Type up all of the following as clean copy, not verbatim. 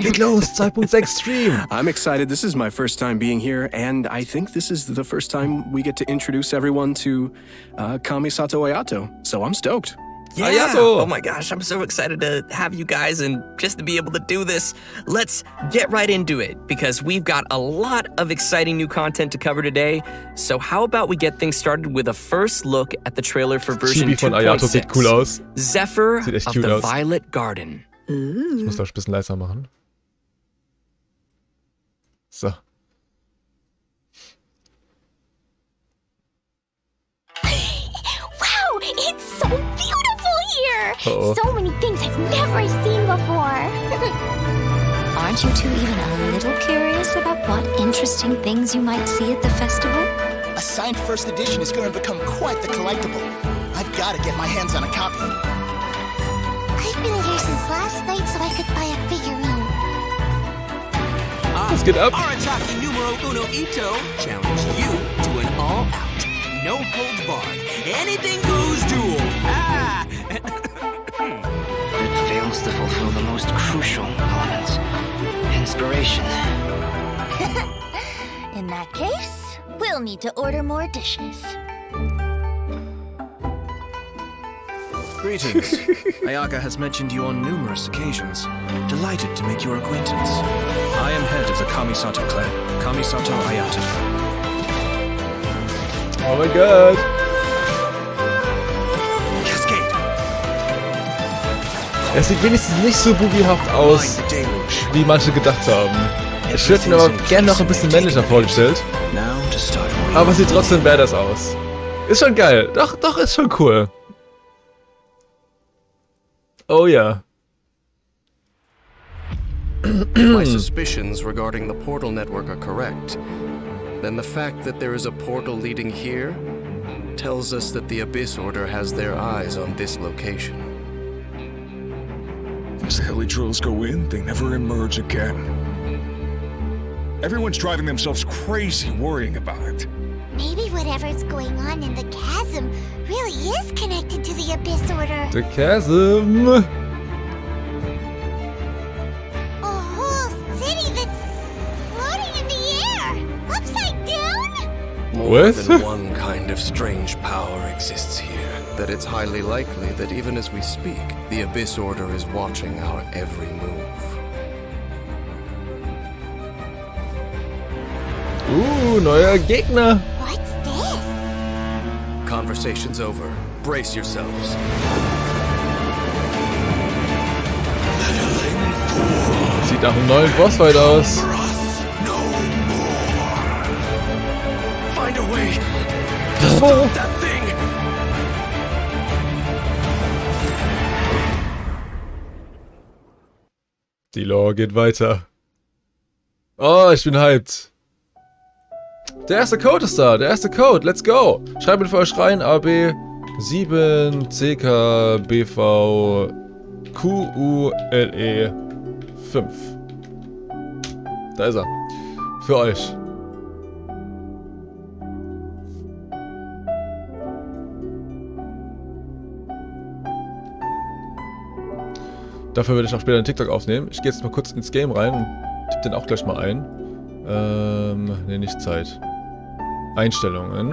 time. Geht los, 2.6 Stream. I'm excited. This is my first time being here, and I think this is the first time we get to introduce everyone to Kamisato Ayoto. So I'm stoked. Yeah. Ayoto. Oh my gosh, I'm so excited to have you guys and just to be able to do this. Let's get right into it because we've got a lot of exciting new content to cover today. So how about we get things started with a first look at the trailer for version 2.6. Von Ayoto sieht cool aus. Zephyr Sieht echt of cute the aus. Violet Garden. Ich muss das ein bisschen leiser machen. So. Wow, it's so beautiful here! Uh-oh. So many things I've never seen before. Aren't you two even a little curious about what interesting things you might see at the festival? A signed first edition is going to become quite the collectible. I've got to get my hands on a copy. I've been here since last night so I could buy a figurine. Was geht ab? Arataki numero uno Ito challenge you to an all-out, no holds barred, anything goes duel. It fails to fulfill the most crucial elements. Inspiration. In that case, we'll need to order more dishes. Greetings. Ayaka has mentioned you on numerous occasions. Delighted to make your acquaintance. I am head of the Kamisato clan, Kamisato Ayoto. Oh my god. Cascade. Er sieht wenigstens nicht so boobyhaft aus, Like the deluge. wie manche gedacht haben. Ich hätte ihn aber gerne noch ein bisschen männlicher vorgestellt. Now to start. Aber sieht trotzdem badass aus. Ist schon geil. Doch, ist schon cool. Oh ja. If my suspicions regarding the portal network are correct, then the fact that there is a portal leading here tells us that the Abyss Order has their eyes on this location. As the heli drills go in, they never emerge again. Everyone's driving themselves crazy worrying about it. Maybe whatever's going on in the chasm really is connected to the Abyss Order. The Chasm. A whole city that's floating in the air, upside down? More What? than one kind of strange power exists here, that it's highly likely that even as we speak, the Abyss Order is watching our every move. Neuer Gegner. What's this? Conversation's over. Brace yourselves. Sieht nach einem neuen Bossfight aus. Find a way to stop that thing! Die Lore geht weiter. Oh, ich bin hyped. Der erste Code ist da. Der erste Code. Let's go. Schreibt mit für euch rein. AB 7 CK BV QULE 5. Da ist er. Für euch. Dafür werde ich auch später einen TikTok aufnehmen. Ich gehe jetzt mal kurz ins Game rein und tippe den auch gleich mal ein. Ne, nicht Zeit. Einstellungen.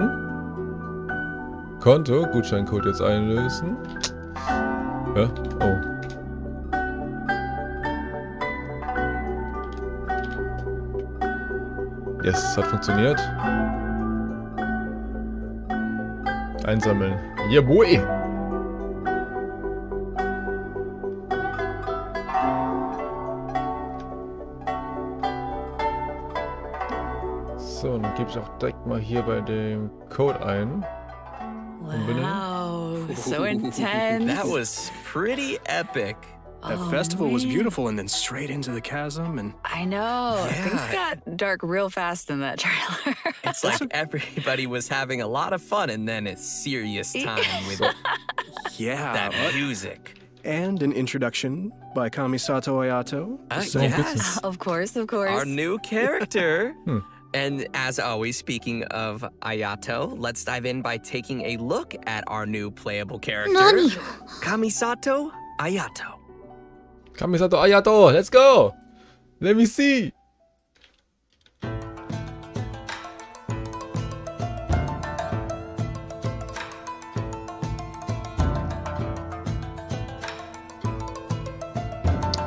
Konto. Gutscheincode jetzt einlösen. Ja. Oh. Yes, hat funktioniert. Einsammeln. Yeah, boy! So, dann gebe ich auch direkt mal hier bei dem Code ein. Wow, so intense. That was pretty epic. That festival was beautiful, and then straight into the chasm, and I know. Yeah. Things got dark real fast in that trailer. It's like everybody was having a lot of fun and then a serious time with yeah, that music. and an introduction by Kamisato Ayoto. Yes, Of course, of course. our new character. And as always, speaking of Ayoto, let's dive in by taking a look at our new playable character, Nani? Kamisato Ayoto. Kamisato Ayoto, let's go! Let me see.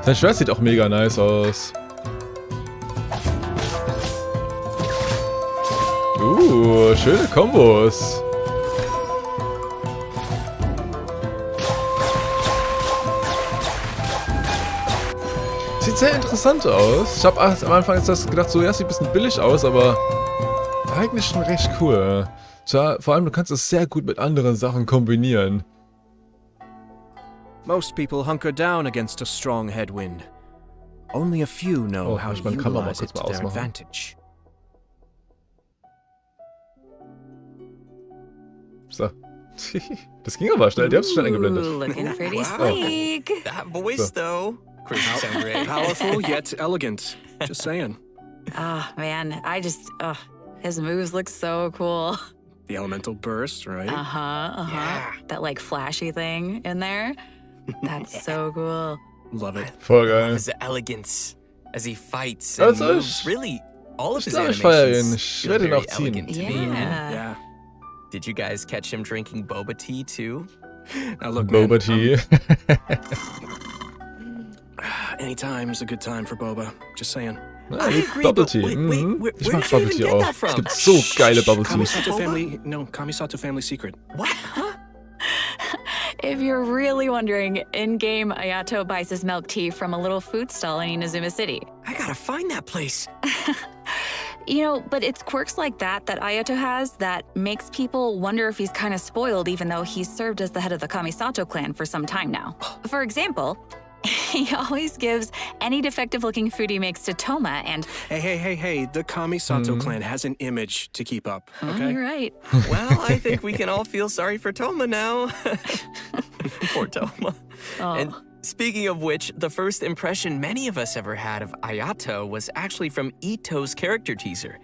Sein Schwert sieht auch mega nice aus. Schöne Kombos. Sieht sehr interessant aus. Ich habe am Anfang jetzt das gedacht, so ja, sieht ein bisschen billig aus, aber eigentlich schon recht cool. Tja, vor allem, du kannst es sehr gut mit anderen Sachen kombinieren. Most people hunker down against a strong headwind. Only a few know how to utilize it to their advantage. So. Das ging aber schnell, die haben es schnell eingeblendet. Looking pretty sleek. That voice, though. Crazy sound great. Powerful yet elegant. Just saying. Oh, man. His moves look so cool. The elemental burst, right? Yeah. That, like, flashy thing in there. That's so cool. Love it. Voll geil. His elegance as he fights and moves. Really, all of his Ich feiere ihn. animations Ich feel werde ihn very auch ziehen. elegant to me. And Yeah. did you guys catch him drinking boba tea too? Now look, man, Boba Tea. anytime's a good time for boba. Just saying. Ah, Bubble Tea. Wait, Ich where mag did you Bubble even Tea get auch. that from? Es gibt so geile Bubble Teas. Kamisato family secret. What? Huh? If you're really wondering, in-game, Ayoto buys his milk tea from a little food stall in Inazuma City. I gotta find that place. You know, but it's quirks like that Ayoto has that makes people wonder if he's kind of spoiled even though he's served as the head of the Kamisato clan for some time now. For example, he always gives any defective-looking food he makes to Toma and... Hey, the Kamisato clan has an image to keep up, okay? You're right. Well, I think we can all feel sorry for Toma now. Poor Toma. Oh. And speaking of which, the first impression many of us ever had of Ayoto was actually from Ito's character teaser.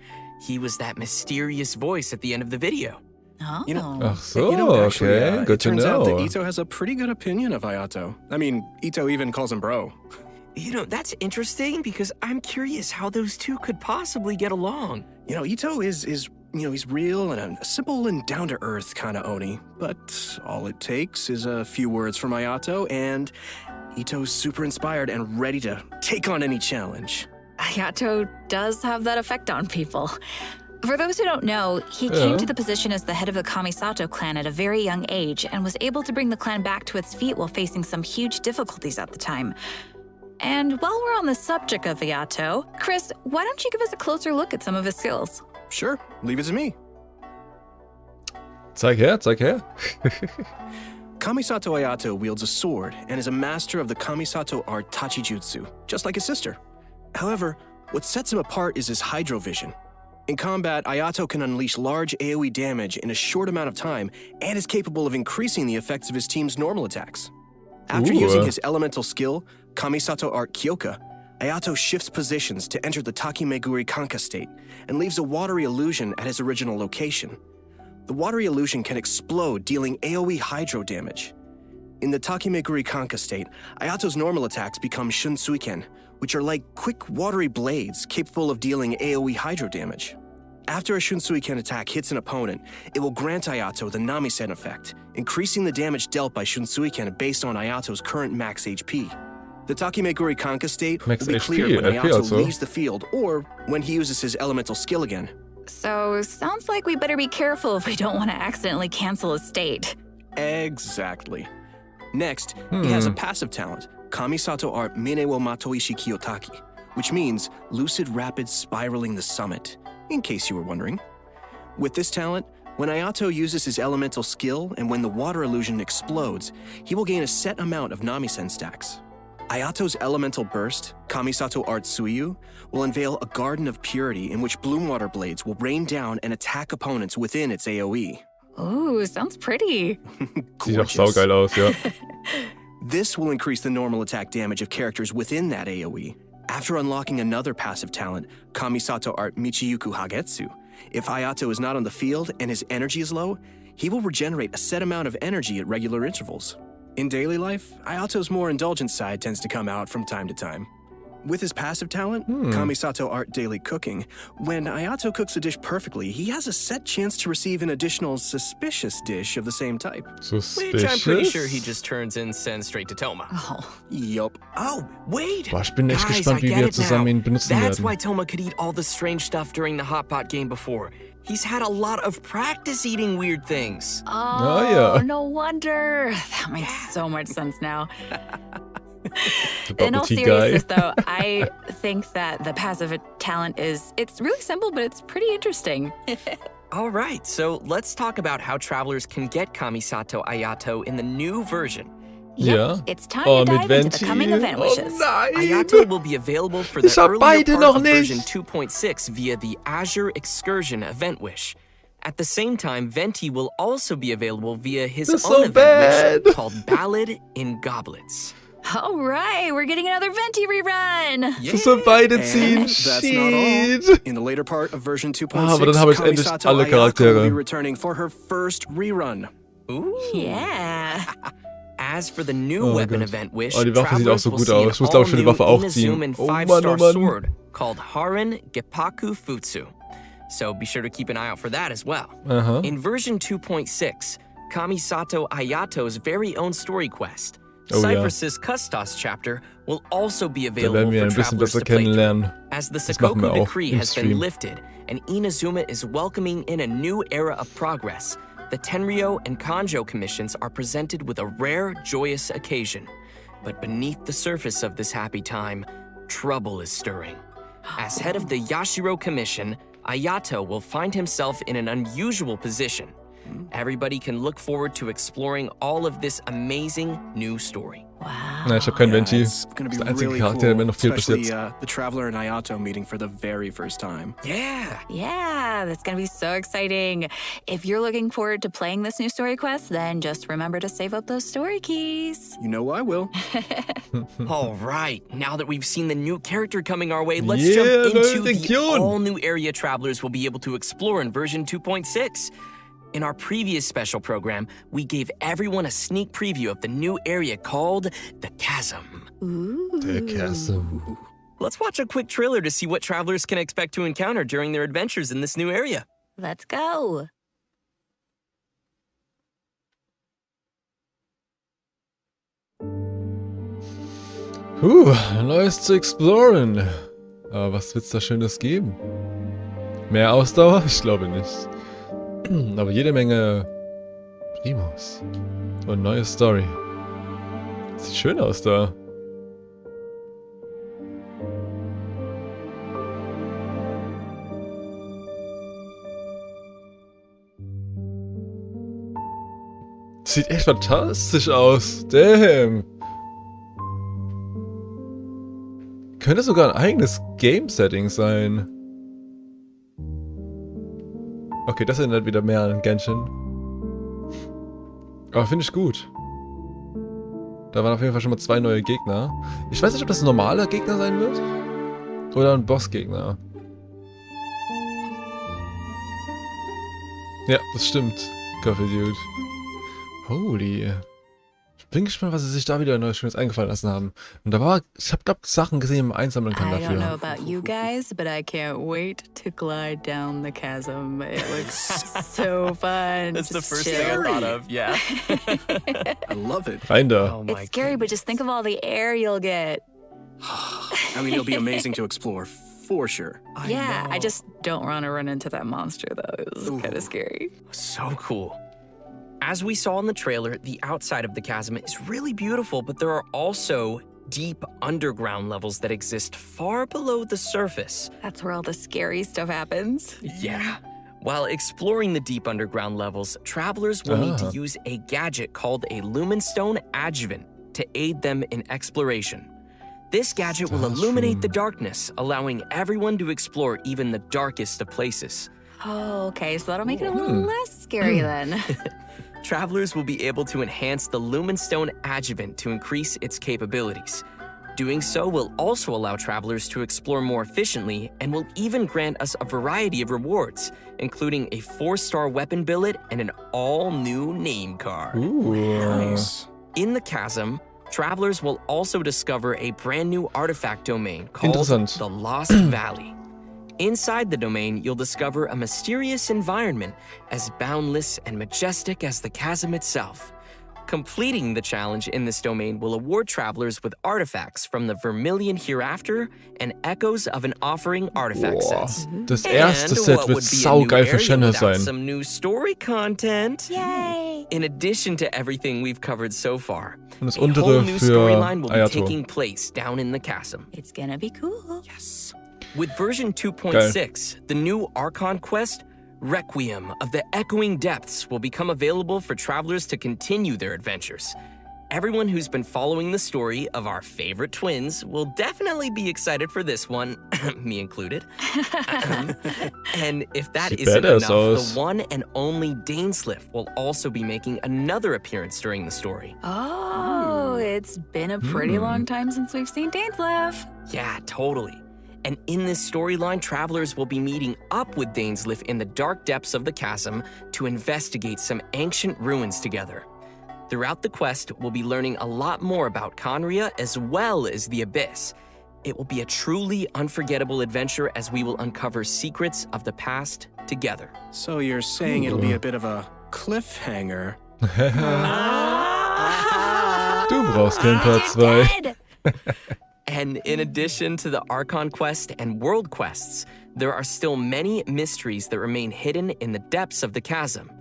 He was that mysterious voice at the end of the video. Oh. You know, Ach so, actually, okay. Good it to turns out that know. Ito has a pretty good opinion of Ayoto. I mean, Ito even calls him bro. You know, that's interesting because I'm curious how those two could possibly get along. You know, Ito is he's real and a simple and down-to-earth kind of Oni. But all it takes is a few words from Ayoto, and Ito's super inspired and ready to take on any challenge. Ayoto does have that effect on people. For those who don't know, he came to the position as the head of the Kamisato clan at a very young age and was able to bring the clan back to its feet while facing some huge difficulties at the time. And while we're on the subject of Ayoto, Chris, why don't you give us a closer look at some of his skills? Sure, leave it to me. Zeig her, zeig her. Kamisato Ayoto wields a sword and is a master of the Kamisato art Tachijutsu, just like his sister. However, what sets him apart is his Hydro Vision. In combat, Ayoto can unleash large AoE damage in a short amount of time and is capable of increasing the effects of his team's normal attacks. After using his elemental skill, Kamisato Art Kyoka, Ayoto shifts positions to enter the Takimeguri Kanka state and leaves a watery illusion at his original location. The watery illusion can explode, dealing AoE hydro damage. In the Takimeguri Kanka state, Ayoto's normal attacks become Shunsuiken, which are like quick watery blades capable of dealing AoE hydro damage. After a Shunsuiken attack hits an opponent, it will grant Ayoto the Namisen effect, increasing the damage dealt by Shunsuiken based on Ayoto's current max HP. The Takimeguri Kanka state will be cleared when Ayoto leaves the field or when he uses his elemental skill again. So, sounds like we better be careful if we don't want to accidentally cancel his state. Exactly. Next, he has a passive talent, Kamisato Art Mine wo Matoishi Kiyotaki, which means lucid rapid spiraling the summit, in case you were wondering. With this talent, when Ayoto uses his elemental skill and when the water illusion explodes, he will gain a set amount of Namisen stacks. Ayoto's elemental burst, Kamisato Art Suiyu, will unveil a garden of purity in which bloom water blades will rain down and attack opponents within its AoE. Ooh, sounds pretty. Sieht doch saugeil aus, ja. This will increase the normal attack damage of characters within that AoE. After unlocking another passive talent, Kamisato Art Michiyuku Hagetsu, if Ayoto is not on the field and his energy is low, he will regenerate a set amount of energy at regular intervals. In daily life, Ayoto's more indulgent side tends to come out from time to time. With his passive talent, Kamisato Art Daily Cooking, when Ayoto cooks a dish perfectly, he has a set chance to receive an additional suspicious dish of the same type. Suspicious? Which I'm pretty sure he just turns and sends straight to Toma. Oh. Yup. Oh, wait! Boah, ich bin echt Guys, gespannt, I wie get wir it zusammen ihn now. benutzen That's werden. why Toma could eat all the strange stuff during the Hot Pot game before. He's had a lot of practice eating weird things. Oh, yeah. no wonder. That makes so much sense now. The In all bubble tea seriousness, guy. though, I think that the passive talent it's really simple, but it's pretty interesting. All right, so let's talk about how travelers can get Kamisato Ayoto in the new version. Yep, Ja. it's time Oh, to mit dive into the Venti. coming event wishes. Oh nein! Ayoto will be available for the Ich hab earlier beide part noch of version nicht. 2.6 via the Azure Excursion event wish. At the same time, Venti will also be available via his That's own so event bad. wish called Ballad in Goblets. All right, we're getting another Venti rerun. Yeah. Das sind beide And ziehen. that's not Shit. all. In the later part of version 2.6, Aber dann habe ich endlich Kamisato alle Ayako Charaktere. will be returning for her first rerun. Ooh. Yeah. As for the new Oh weapon Gott. event wish, Oh, die Waffe sieht auch travelers so will gut see an aus. Ich muss, glaube ich, für die Waffe auch all-new ziehen. Inazuman Oh Mann, 5-star oh Mann. sword called Haran Geppaku Futsu. So be sure to keep an eye out for that as well. Aha. In version 2.6, Kamisato Ayato's very own story quest, Oh, ja. Cypress's Custos chapter, will also be Da available werden wir for ein bisschen travelers besser to play through. kennenlernen. As the Das machen wir Sakoku auch decree im has Stream. been lifted and Inazuma is welcoming in a new era of progress, the Tenryo and Kanjo commissions are presented with a rare, joyous occasion. But beneath the surface of this happy time, trouble is stirring. As head of the Yashiro Commission, Ayoto will find himself in an unusual position. Everybody can look forward to exploring all of this amazing new story. Na, ich habe kein Venti. It's gonna be Das ist der einzige really Charakter, der mir cool, noch fehlt bis especially jetzt. the Traveler and Ayoto meeting for the very first time. Yeah. Yeah, that's going to be so exciting. If you're looking forward to playing this new story quest, then just remember to save up those story keys. You know I will. All right, now that we've seen the new character coming our way, let's Yeah, jump into Leute, the Kyun. all-new area travelers will be able to explore in version 2.6. In our previous special program, we gave everyone a sneak preview of the new area called the Chasm. Der Chasm. Let's watch a quick trailer to see what travelers can expect to encounter during their adventures in this new area. Let's go. Neues zu exploren. Aber was wird's da Schönes geben? Mehr Ausdauer? Ich glaube nicht. Aber jede Menge Primus. Und neue Story. Sieht schön aus da. Sieht echt fantastisch aus. Damn. Könnte sogar ein eigenes Game-Setting sein. Okay, das erinnert wieder mehr an Genshin. Aber finde ich gut. Da waren auf jeden Fall schon mal 2 neue Gegner. Ich weiß nicht, ob das ein normaler Gegner sein wird. Oder ein Bossgegner. Ja, das stimmt. Coffee Dude. Holy. Ich bin gespannt, was sie sich da wieder Neues Schönes eingefallen lassen haben. Und da war, ich habe da Sachen gesehen, die man einsammeln kann I don't know dafür. about you guys, but I can't wait to glide down the chasm. It looks so fun. That's the Just first chill. thing I thought of, yeah. I love it. Rein da. Oh my It's scary, but just think of all the air you'll get. I mean, it'll be amazing to explore, for sure. Yeah, I just don't want to run into that monster, though. It was kind of scary. So cool. As we saw in the trailer, the outside of the chasm is really beautiful, but there are also deep underground levels that exist far below the surface. That's where all the scary stuff happens. Yeah. While exploring the deep underground levels, travelers will need to Ah. use a gadget called a Lumenstone Adjuvant to aid them in exploration. This gadget will illuminate the darkness, allowing everyone to explore even the darkest of places. Oh, okay, so that'll make it a little less scary then. Travelers will be able to enhance the Lumenstone Adjuvant to increase its capabilities. Doing so will also allow travelers to explore more efficiently and will even grant us a variety of rewards, including a 4-star weapon billet and an all-new name card. Ooh. Nice. In the chasm, Travelers will also discover a brand new artifact domain called Interessant. the Lost Valley. Inside the domain, you'll discover a mysterious environment as boundless and majestic as the chasm itself. Completing the challenge in this domain will award travelers with artifacts from the Vermilion Hereafter and echoes of an offering artifact Boah, sets. das erste And Set what wird would be a saugeil new für area Shanna without sein. some new story content. Yay! In addition to everything we've covered so far, Und das a whole untere new für storyline will be Ayoto. taking place down in the chasm. It's gonna be cool. Yes. With version 2.6, the new Archon quest, Requiem of the Echoing Depths, will become available for travelers to continue their adventures. Everyone who's been following the story of our favorite twins will definitely be excited for this one, me included. And if that Sieht isn't badass enough, aus. the one and only Dainsliff will also be making another appearance during the story. Oh, it's been a pretty long time since we've seen Dainsliff. Yeah, totally. And in this storyline, travelers will be meeting up with Dainsliff in the dark depths of the chasm to investigate some ancient ruins together. Throughout the quest, we'll be learning a lot more about Conria as well as the Abyss. It will be a truly unforgettable adventure as we will uncover secrets of the past together. So you're saying it'll be a bit of a cliffhanger. Du brauchst keinpart2. Dead. And in addition to the Archon quest and world quests, there are still many mysteries that remain hidden in the depths of the chasm.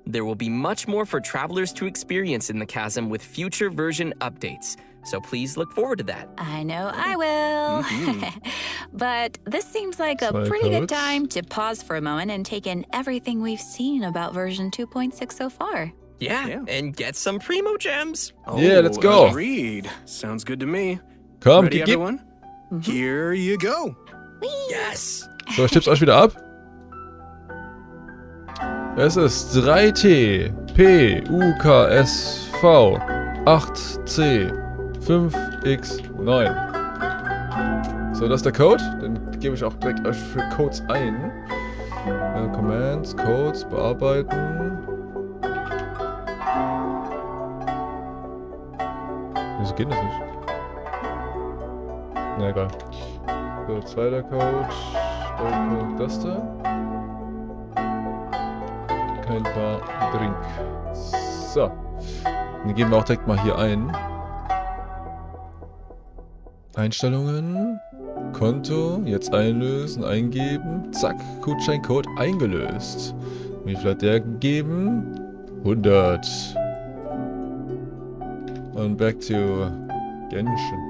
There will be much more for travelers to experience in the chasm with future version updates, so please look forward to that. I know I will. But this seems like a Zwei pretty good codes. time to pause for a moment and take in everything we've seen about version 2.6 so far. Yeah, and get some Primo Gems. Yeah, let's go. Agreed. Sounds good to me. Komm, Ready, gib. everyone? Here you go. Yes. So, ich tipp's euch wieder ab. Es ist 3T, P, U, K, S, V, 8C, 5X9. So, das ist der Code. Dann gebe ich auch direkt euch für Codes ein. Commands, Codes, bearbeiten. Wieso geht das nicht? Na egal. So, zweiter Code. Doppelpunkt das da. Kein paar Drink. So. Dann geben wir auch direkt mal hier ein. Einstellungen. Konto. Jetzt einlösen, eingeben. Zack. Gutscheincode eingelöst. Wie viel hat der gegeben? 100. Und back to Genshin.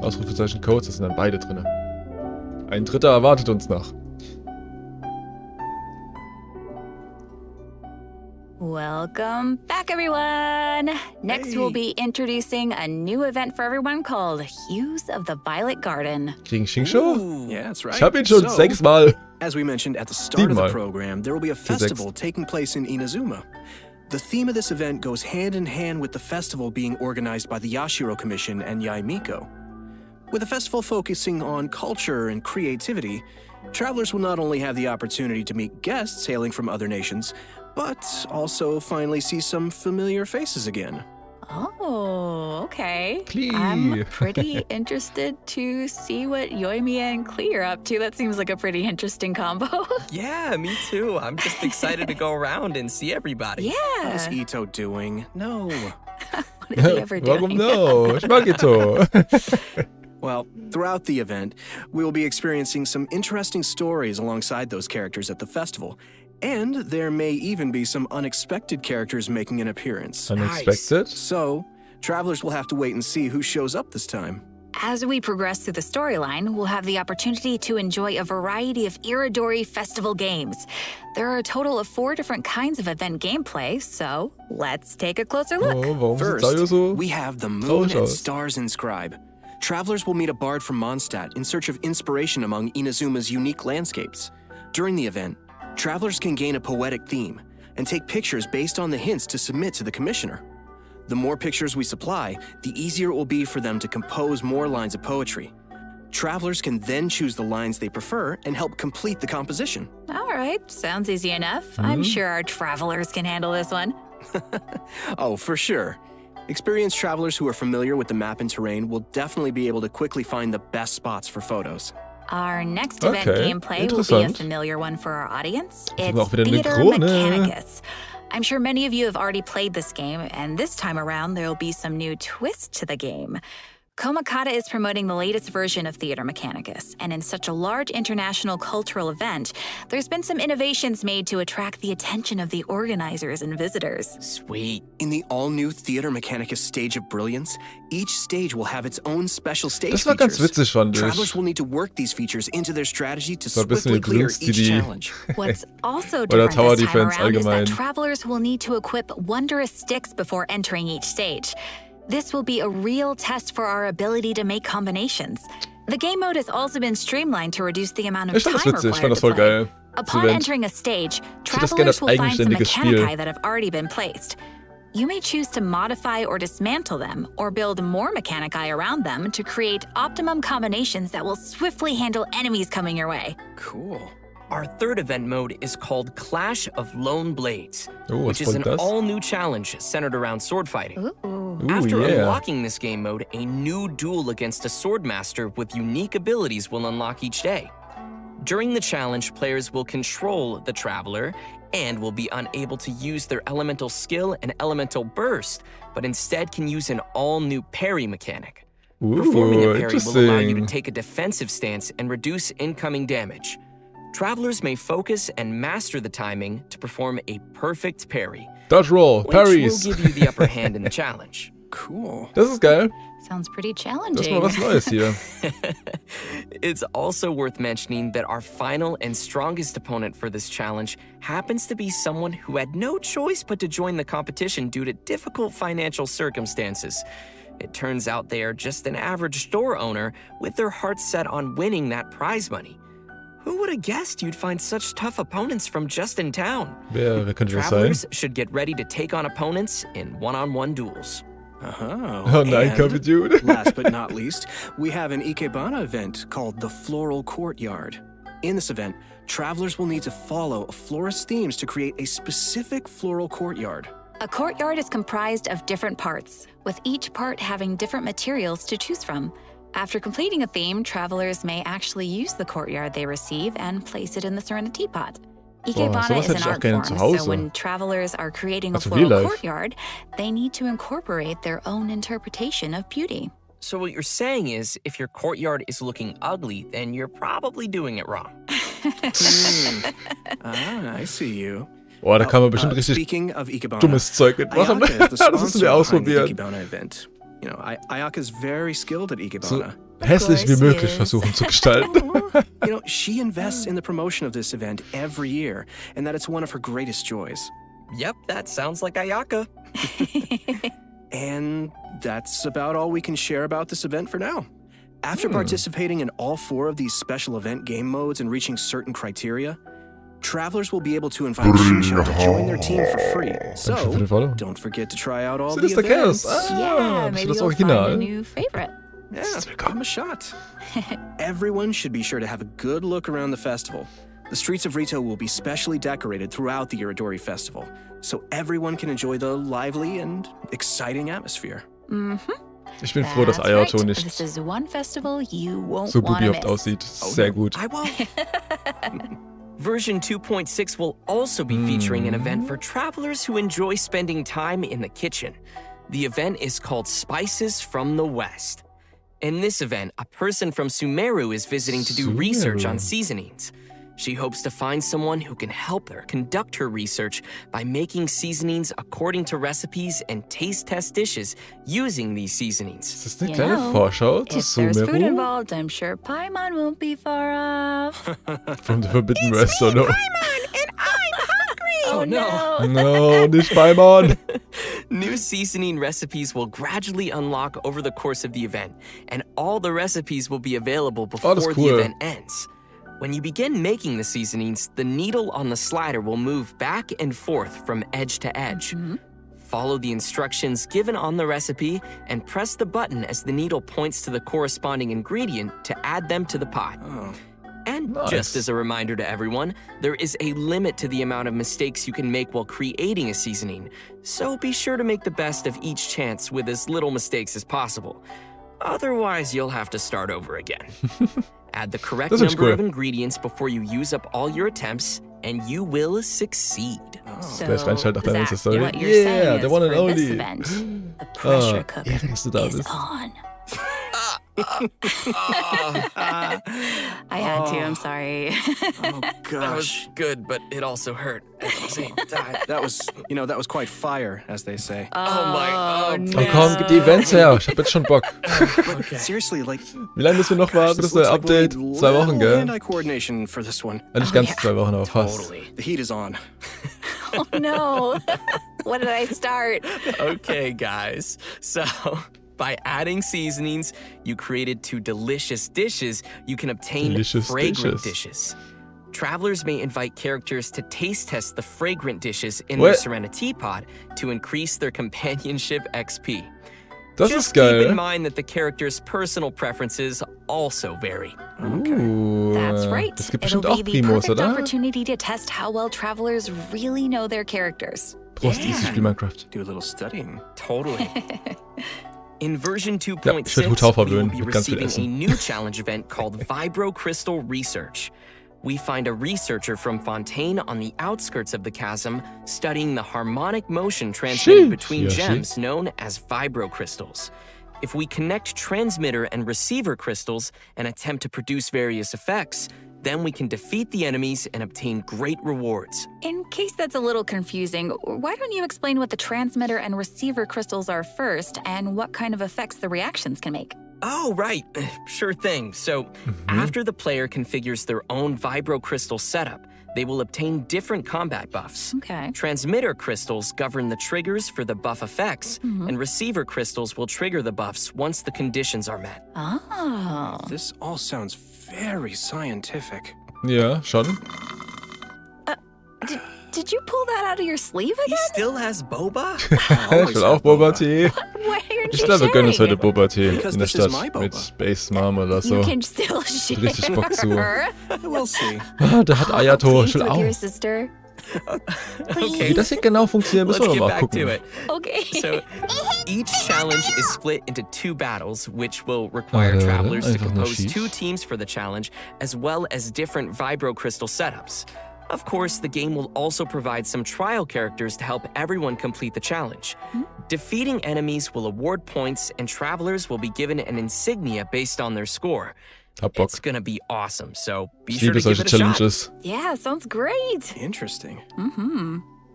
Ausrufezeichen Codes, das sind dann beide drin. Ein dritter erwartet uns noch. Welcome back, everyone. Next, we'll be introducing a new event for everyone called Hues of the Violet Garden. Kriegen Xing-Show? Yeah, that's right. Ich hab ihn schon So, 6-mal. As we mentioned at the start of the Siebenmal. program, there will be a festival taking place in Inazuma. The theme of this event goes hand in hand with the festival being organized by the Yashiro Commission and Yaimiko. With the festival focusing on culture and creativity, travelers will not only have the opportunity to meet guests hailing from other nations, but also finally see some familiar faces again. Oh, okay. Klee. I'm pretty interested to see what Yoimi and Klee are up to. That seems like a pretty interesting combo. Yeah, me too. I'm just excited to go around and see everybody. How's Yeah. Ito doing? No. What is he ever Warum doing? no? Ich mag Ito. Well, throughout the event, we will be experiencing some interesting stories alongside those characters at the festival. And there may even be some unexpected characters making an appearance. Unexpected? So, travelers will have to wait and see who shows up this time. As we progress through the storyline, we'll have the opportunity to enjoy a variety of Iridori festival games. There are a total of 4 different kinds of event gameplay, so let's take a closer look. Oh, warum sieht First, Sayo so we have the Moon traurig and aus? Stars Inscribe. Travelers will meet a bard from Mondstadt in search of inspiration among Inazuma's unique landscapes. During the event, travelers can gain a poetic theme and take pictures based on the hints to submit to the commissioner. The more pictures we supply, the easier it will be for them to compose more lines of poetry. Travelers can then choose the lines they prefer and help complete the composition. All right, sounds easy enough. I'm sure our travelers can handle this one. Oh, for sure. Experienced travelers who are familiar with the map and terrain will definitely be able to quickly find the best spots for photos. Our next event Okay, gameplay will be a interessant. familiar one for our audience. wir It's auch wieder eine Theater Krone. Mechanicus. I'm sure many of you have already played this game, and this time around there will be some new twist to the game. Komakata is promoting the latest version of Theater Mechanicus, and in such a large international cultural event, there's been some innovations made to attract the attention of the organizers and visitors. Sweet. In the all-new Theater Mechanicus Stage of Brilliance, each stage will have its own special stage Das war ganz features. witzig, fand Travelers ich. will need to work these features into their strategy to war ein bisschen swiftly clear geglückt, each die- challenge. What's also Oder different Tower this time Defense around is allgemein. that travelers will need to equip wondrous sticks before entering each stage. This will be a real test for our ability to make combinations. The game mode has also been streamlined to reduce the amount of Ich fand time das witzig, ich required fand das to voll play. geil. Das Upon Event. entering a stage, hätte das gerne travelers als will find some eigenständiges Spiel. mechanici that have already been placed. You may choose to modify or dismantle them, or build more mechanici around them to create optimum combinations that will swiftly handle enemies coming your way. Cool. Our third event mode is called Clash of Lone Blades, Oh, was which is an bringt das? all-new challenge centered around sword fighting. Ooh. After yeah. unlocking this game mode, a new duel against a swordmaster with unique abilities will unlock each day. During the challenge, players will control the traveler and will be unable to use their elemental skill and elemental burst, but instead can use an all-new parry mechanic. Performing a parry will allow you to interesting. take a defensive stance and reduce incoming damage. Travelers may focus and master the timing to perform a perfect parry, Dodge Roll, which Parries. will give you the upper hand in the challenge. Cool. Das ist geil. Sounds pretty Das ist challenging. mal was Neues hier. It's also worth mentioning that our final and strongest opponent for this challenge happens to be someone who had no choice but to join the competition due to difficult financial circumstances. It turns out they are just an average store owner with their hearts set on winning that prize money. Who would have guessed you'd find such tough opponents from just in town? Wer könnte das sein? Travelers should get ready to take on opponents in one-on-one duels. Oh nein, and Kaffee Dude. last but not least, we have an Ikebana event called the Floral Courtyard. In this event, travelers will need to follow a florist's themes to create a specific floral courtyard. A courtyard is comprised of different parts, with each part having different materials to choose from. After completing a theme, travelers may actually use the courtyard they receive and place it in the Serenity Pot. Ikebana sowas is hätte an ich auch art gerne form, zu Hause. so when travelers are creating a Also real floral life. courtyard, they need to incorporate their own interpretation of beauty. So what you're saying is, if your courtyard is looking ugly, then you're probably doing it wrong. I see you. Boah, da kann man bestimmt richtig Speaking of Ikebana, dummes Zeug mitmachen. Ayaka is the Das müssen wir sponsor behind the ausprobieren. Ikebana event. You know, Ayaka is very skilled at So Ikebana. hässlich wie course he möglich is. versuchen zu gestalten. You know, she invests in the promotion of this event every year, and that it's one of her greatest joys. Yep, that sounds like Ayaka. And that's about all we can share about this event for now. After participating in all 4 of these special event game modes and reaching certain criteria, travelers will be able to invite Shisha to join their team for free. Dankeschön für den So, Follow. don't forget to try out all Sind the das der events. Chaos? Yeah, Ah, bist maybe du das you'll find a Original? new favorite. Yeah, give them a shot. Everyone should be sure to have a good look around the festival. The streets of Rito will be specially decorated throughout the Iridori Festival, so everyone can enjoy the lively and exciting atmosphere. Ich bin froh, dass That's Ayoto right. nicht This is one festival you won't so want to bubioft miss. aussieht. Sehr gut. I won't. Version 2.6 will also be featuring an event for travelers who enjoy spending time in the kitchen. The event is called Spices from the West. In this event, a person from Sumeru is visiting to do research on Sumeru. seasonings. She hopes to find someone who can help her conduct her research by making seasonings according to recipes and taste test dishes using these seasonings. Ist das eine You kleine know, Vorschau zu If there's food Sumeru? involved, I'm sure Paimon won't be far off. From the Forbidden West, or no? Oh no! No, nicht Paimon! New seasoning recipes will gradually unlock over the course of the event, and all the recipes will be available before das the cool. event ends. When you begin making the seasonings, the needle on the slider will move back and forth from edge to edge. Follow the instructions given on the recipe and press the button as the needle points to the corresponding ingredient to add them to the pot. And And Nice. just as a reminder to everyone, there is a limit to the amount of mistakes you can make while creating a seasoning, so be sure to make the best of each chance with as little mistakes as possible. Otherwise, you'll have to start over again. Add the correct Das ist number cool. of ingredients before you use up all your attempts, and you will succeed. So, Gleich reinschalten nach deiner Zach, Insta-Story. what you're Yeah, saying the is one and for this only. event, the pressure cooker Ehrenste da is bist. on. I had to, I'm sorry. Oh, That gosh. was good, but it also hurt at the same time. That was quite fire, as they say. Oh no. Oh komm, gib die Events her. Ich hab jetzt schon Bock. Seriously, like, Wie lange müssen wir noch warten? Das this ist ein looks like we'll Update. need 2 Wochen, little gell? hand-eye coordination for this one. Nicht ganz 2 Wochen, aber fast. Totally. The heat is on. Oh no. What did I start? Okay, guys. So, by adding seasonings, you created 2 delicious dishes. You can obtain Delicious fragrant dishes. dishes. Travelers may invite characters to taste test the fragrant dishes in What? their Serenity Pod to increase their companionship XP. Das Just ist keep geil. in mind that the character's personal preferences also vary. That's right. Das gibt It'll bestimmt auch be the Primos, perfect oder? opportunity to test how well travelers really know their characters. Prost, easy, spiel Minecraft. Do a little studying. Totally. In version Ja, ich werd 2.6, total we will verwöhnt be mit ganz viel receiving a Essen. new challenge event called Vibro Crystal Research. We find a researcher from Fontaine on the outskirts of the chasm studying the harmonic motion transmitted Sheesh, between Yoshi. gems known as vibrocrystals. If we connect transmitter and receiver crystals and attempt to produce various effects, then we can defeat the enemies and obtain great rewards. In case that's a little confusing, why don't you explain what the transmitter and receiver crystals are first and what kind of effects the reactions can make? Oh, right. Sure thing. So, after the player configures their own vibro crystal setup, they will obtain different combat buffs. Okay. Transmitter crystals govern the triggers for the buff effects, and receiver crystals will trigger the buffs once the conditions are met. Oh. This all sounds very scientific. Ja, schon. Did you pull that out of your sleeve He again? still has boba? Ich will auch Boba-Tee. Why aren't Ich you glaube, wir gönnen uns sharing? heute Boba-Tee Because in der this is Stadt my Boba. mit Space Mom oder so. You can still share. Richtig Bock zu. We'll see. Ah, der hat Ayoto. Ich Please will with your auch. sister. Okay, Wie das hier genau funktioniert, let's müssen wir get mal back to gucken. it. Okay. So, each challenge is split into 2 battles, which will require travelers to einfach nur compose schief. 2 teams for the challenge, as well as different vibro crystal setups. Of course, the game will also provide some trial characters to help everyone complete the challenge. Defeating enemies will award points, and travelers will be given an insignia based on their score. Hab Bock. It's gonna be awesome, so be Ich sure liebe to give solche it a shot. Challenges. Yeah, sounds great. Interesting.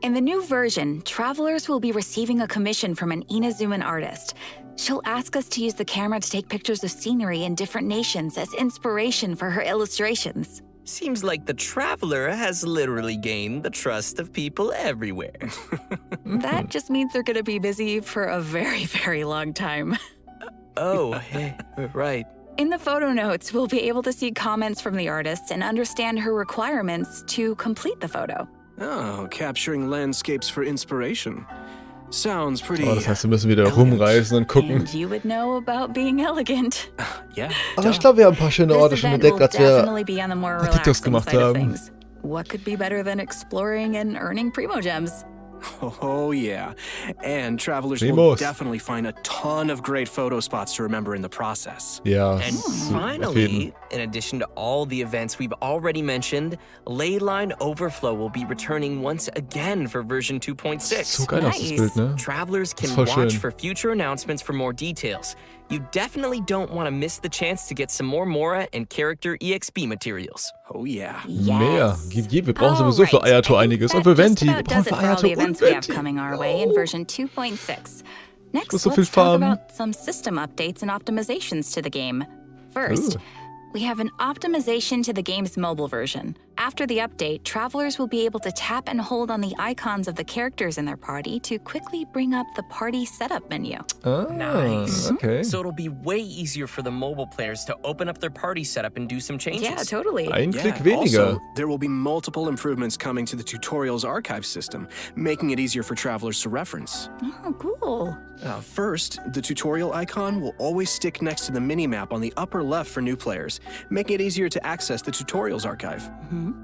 In the new version, travelers will be receiving a commission from an Inazuman artist. She'll ask us to use the camera to take pictures of scenery in different nations as inspiration for her illustrations. Seems like the traveler has literally gained the trust of people everywhere. That just means they're gonna be busy for a very, very long time. Oh, hey, right. In the photo notes, we'll be able to see comments from the artist and understand her requirements to complete the photo. Oh, capturing landscapes for inspiration. Sounds pretty. Oh, das heißt, wir müssen wieder rumreisen und gucken. And you would know about being elegant. Yeah. Aber ich glaube, wir haben ein paar schöne This Orte schon event entdeckt, will als wir definitely be on the more die TikToks relaxing gemacht side of haben. things. What could be better than exploring and earning Primo Gems? Oh, yeah. And travelers will Primos. definitely find a ton of great photo spots to remember in the process. Ja, And auf jeden. finally, in addition to all the events we've already mentioned, Leyline Overflow will be returning once again for version 2.6. So geil aus das Nice. Bild, ne? Travelers can voll watch schön. for future announcements for more details. You definitely don't want to miss the chance to get some more Mora and character EXP materials. Oh, yeah. Mehr. Wir brauchen sowieso für Alright, Ayoto I think einiges. that Und für just Venti. Wir about brauchen does für it for all the Ayoto und events we have Venti. coming our way in version 2.6. Next, muss so let's viel talk farmen. about some system updates and optimizations to the game. First, we have an optimization to the game's mobile version. After the update, travelers will be able to tap and hold on the icons of the characters in their party to quickly bring up the party setup menu. Nice. Okay. So it'll be way easier for the mobile players to open up their party setup and do some changes. Yeah, totally. Ein Klick weniger. Also, there will be multiple improvements coming to the tutorials archive system, making it easier for travelers to reference. Oh, cool. First, the tutorial icon will always stick next to the minimap on the upper left for new players, making it easier to access the tutorials archive.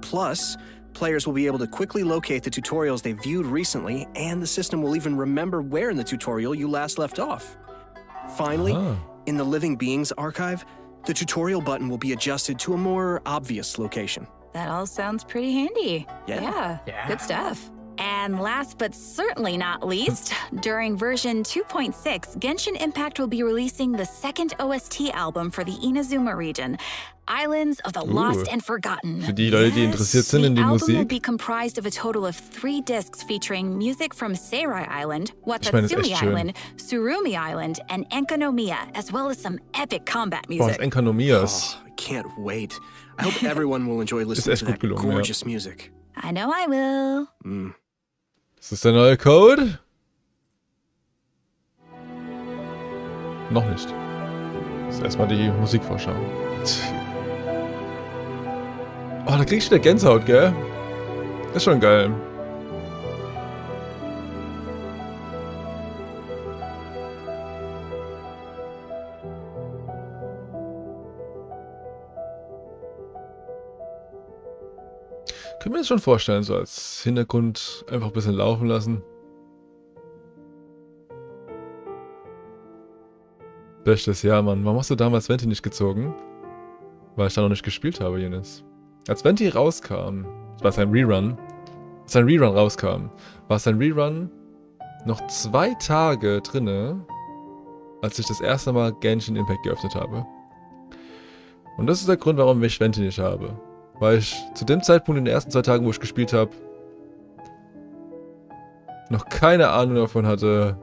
Plus, players will be able to quickly locate the tutorials they viewed recently, and the system will even remember where in the tutorial you last left off. Finally, in the Living Beings archive, the tutorial button will be adjusted to a more obvious location. That all sounds pretty handy. Yeah. Good stuff. And last but certainly not least, during version 2.6, Genshin Impact will be releasing the second OST album for the Inazuma region, Islands of the Lost and Forgotten. Für die Leute, die interessiert sind in die The album will Musik. be comprised of a total of 3 discs featuring music from Seirai Island, Ich meine, das ist Watatsumi echt schön. Island, Surumi Island, and Enkanomiya, as well as some epic combat Boah, das music. Enkanomiya ist... I can't wait. I hope everyone will enjoy listening echt to gut that gelungen, ja. gorgeous music. I know I will. Ist das der neue Code? Noch nicht. Das ist erstmal die Musikvorschau. Oh, da krieg ich wieder Gänsehaut, gell? Das ist schon geil. Können wir das schon vorstellen, so als Hintergrund einfach ein bisschen laufen lassen? Bestes Jahr, Mann. Warum hast du damals Venti nicht gezogen? Weil ich da noch nicht gespielt habe, Jenis. Als Venti rauskam, das war sein Rerun, war sein Rerun noch 2 Tage drinne, als ich das erste Mal Genshin Impact geöffnet habe. Und das ist der Grund, warum ich Venti nicht habe. Weil ich zu dem Zeitpunkt in den ersten 2 Tagen, wo ich gespielt habe, noch keine Ahnung davon hatte,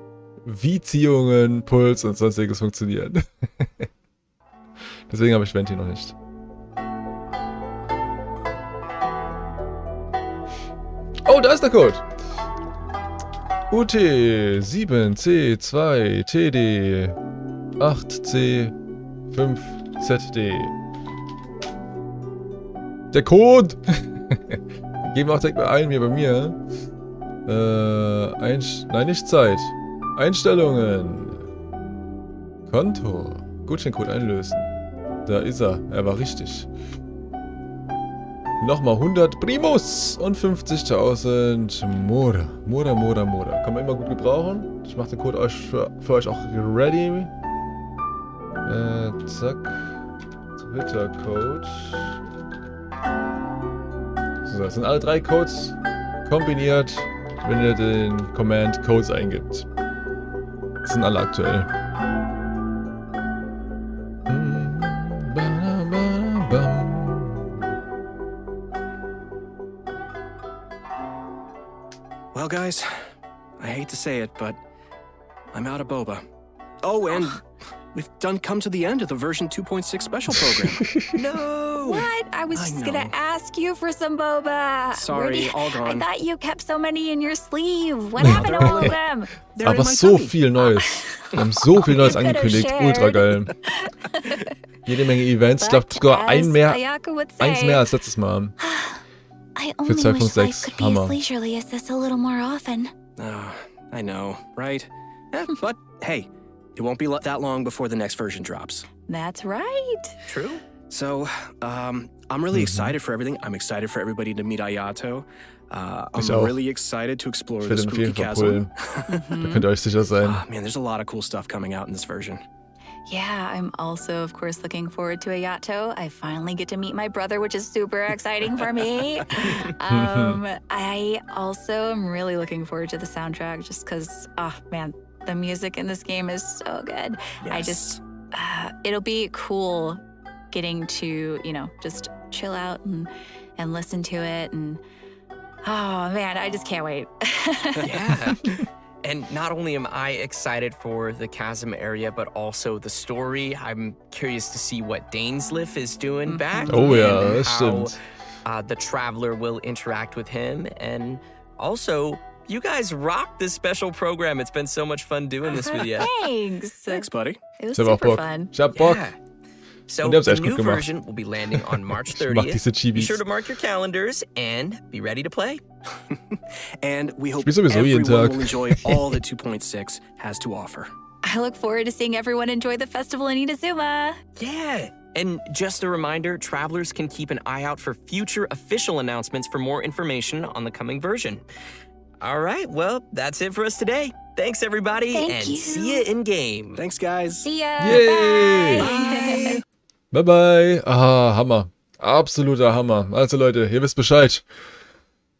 wie Ziehungen, Puls und sonstiges funktionieren. Deswegen habe ich Venti noch nicht. Oh, da ist der Code! UT7C2TD8C5ZD. Der Code! Geben wir auch direkt mal ein, hier bei mir. Nein, nicht Zeit. Einstellungen. Konto. Gutscheincode einlösen. Da ist er. Er war richtig. Nochmal 100 Primus und 50.000 Mora. Kann man immer gut gebrauchen. Ich mache den Code für euch auch ready. Zack. Twitter-Code. So, das sind alle 3 Codes kombiniert, wenn ihr den Command Codes eingibt. Das sind alle aktuell. Well, guys, I hate to say it, but I'm out of boba. Oh, and we've come to the end of the version 2.6 special program. No! What? I was just gonna ask you for some boba. Sorry, all I gone. thought you kept so many in your sleeve. What happened to all of them? They're in Aber my so tummy. viel Neues. Wir haben so viel Neues You could've angekündigt. shared. Ultra geil. Jede Menge Events. Ich glaube sogar eins mehr als letztes Mal. I Für only wish 2.6. life could be Hammer. as leisurely as this a little more often. Oh, I know, right? But hey, it won't be that long before the next version drops. That's right. True. So, I'm really excited for everything. I'm excited for everybody to meet Ayoto. I'm Ich auch. really excited to explore Ich the werde ihn auf spooky jeden Fall chasm. pullen. Da könnt ihr euch sicher sein. Ah, man, there's a lot of cool stuff coming out in this version. Yeah, I'm also, of course, looking forward to Ayoto. I finally get to meet my brother, which is super exciting for me. I also am really looking forward to the soundtrack just because, oh man, the music in this game is so good. Yes. It'll be cool getting to, just chill out and listen to it. And, oh man, I just can't wait. Yeah. And not only am I excited for the chasm area, but also the story. I'm curious to see what Dainsleif is doing back. Oh ja, and das how stimmt. The Traveler will interact with him. And also, you guys rock this special program. It's been so much fun doing this with you. Thanks. Thanks, buddy. It was Ich hab auch super Bock. fun. Ich hab Bock. Yeah. So Und die haben's the echt gut new gemacht. version will be landing on March Ich mag diese 30th. Be Chibis. sure to mark your calendars and be ready to play. And we hope spiel sowieso jeden everyone Tag. will enjoy all that 2.6 has to offer. I look forward to seeing everyone enjoy the festival in Inazuma. Yeah. And just a reminder, travelers can keep an eye out for future official announcements for more information on the coming version. All right, well, that's it for us today. Thanks, everybody, Thank and you. see you in game. Thanks, guys. See ya. Yay. Bye. Bye bye. Ah, Hammer. Absoluter Hammer. Also Leute, ihr wisst Bescheid.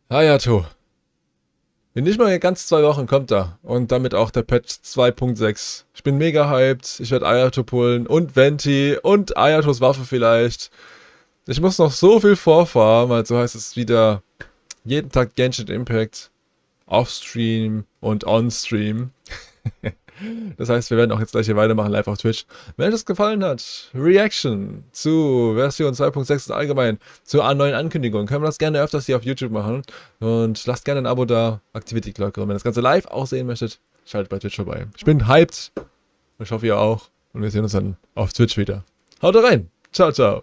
Ayoto. In nicht mal ganz 2 Wochen kommt er. Und damit auch der Patch 2.6. Ich bin mega hyped. Ich werde Ayoto pullen und Venti und Ayotos Waffe vielleicht. Ich muss noch so viel vorfahren, also heißt es wieder jeden Tag Genshin Impact. Off-Stream und On-Stream. Das heißt, wir werden auch jetzt gleich hier weitermachen, live auf Twitch. Wenn euch das gefallen hat, Reaction zu Version 2.6 und allgemein zu neuen Ankündigungen, können wir das gerne öfters hier auf YouTube machen. Und lasst gerne ein Abo da, aktiviert die Glocke. Und wenn ihr das Ganze live auch sehen möchtet, schaltet bei Twitch vorbei. Ich bin hyped. Ich hoffe, ihr auch. Und wir sehen uns dann auf Twitch wieder. Haut rein. Ciao, ciao.